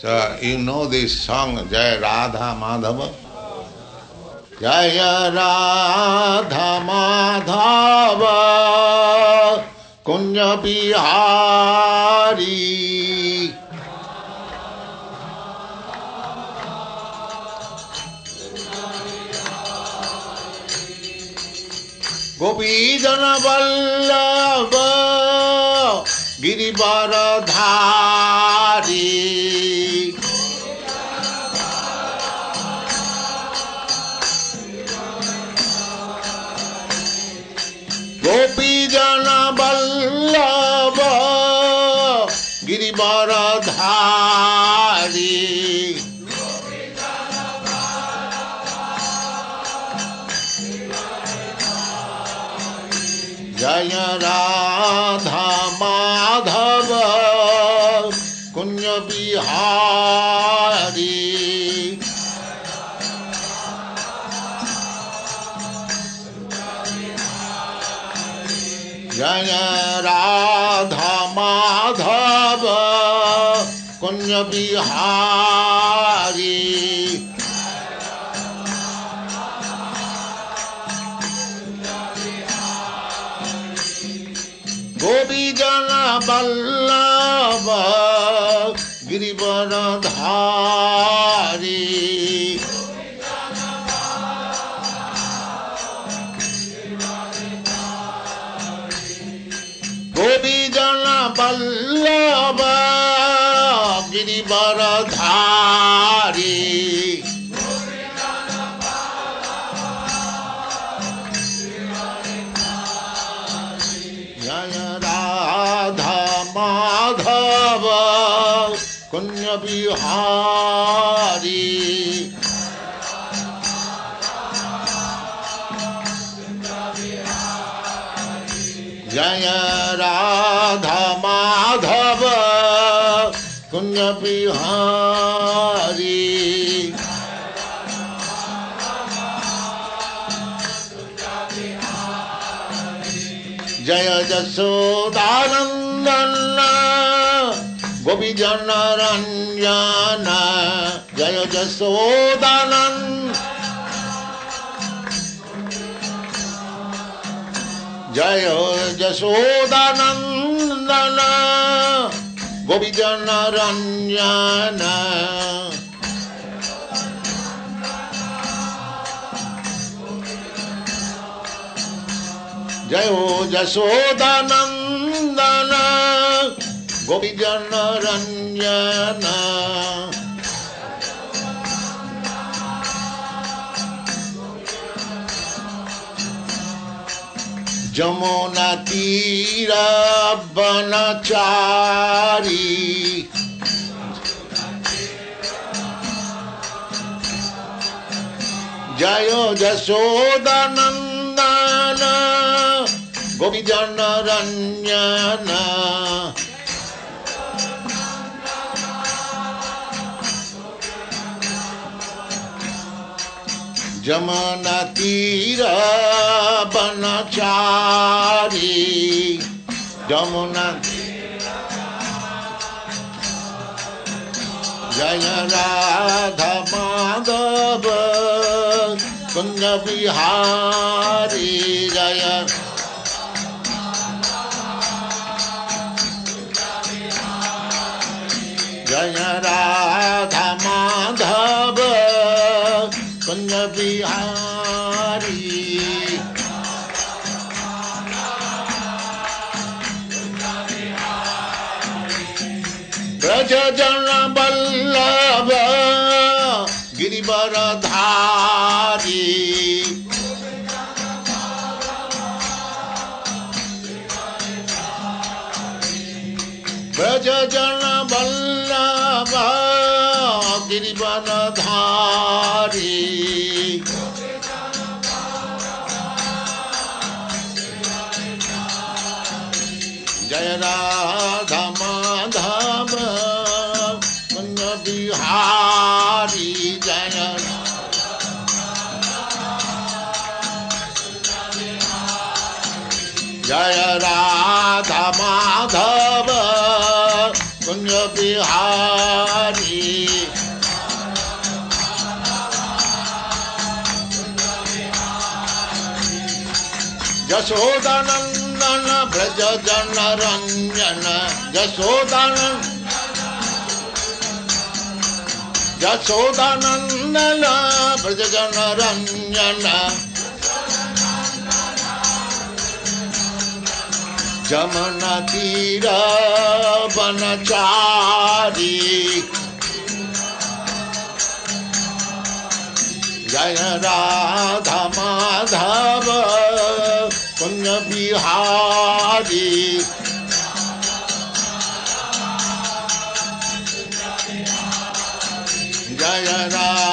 So you know this song, Jai Radha Madhava? Jaya Radha Madhava Kunja Bihari Gopi Jana Vallabha Girivaradhari Gopi Jana Vallabha Girivaradhari Jaya Radha Madhava Kunja Bihari Jaya Radha Madhava Kunja Bihari Gopi Jana Vallabha Girivaradhari Gopi Jana Vallabha Girivaradhari Jaya Radha Madhava Kunja Bihari Jaya Radha Madhava Kunja Bihari Jaya Jasodanandana Gopi Jana Ranjana Jaya Jasodanandana Jaya Jasodanandana Gopi Jana Ranjana Jayo Jasodanandana Gopi Jana Ranjana Jamuna Tira Banachari Jayo Jasodanandana Gopi Jana Ranjana Jamuna Tira Banachari Jamuna Jaya Radha Madhava Kunja Bihari Jaya Jaya Radha Madhava Kunja Bihari Braja Jana Vallabha Girivaradhari Braja Jana Vallabha Girivaradhari Jaya Radha Madhava Kunja Bihari Jaya Jaya Radha Madhava Kunja Bihari Yashodanandan Braj जन रंजन यशोदानंद यशोदानंदन ब्रज जन रंजन जमुना तीर वनचारी जय राधा माधव कुंज बिहारी जय राधा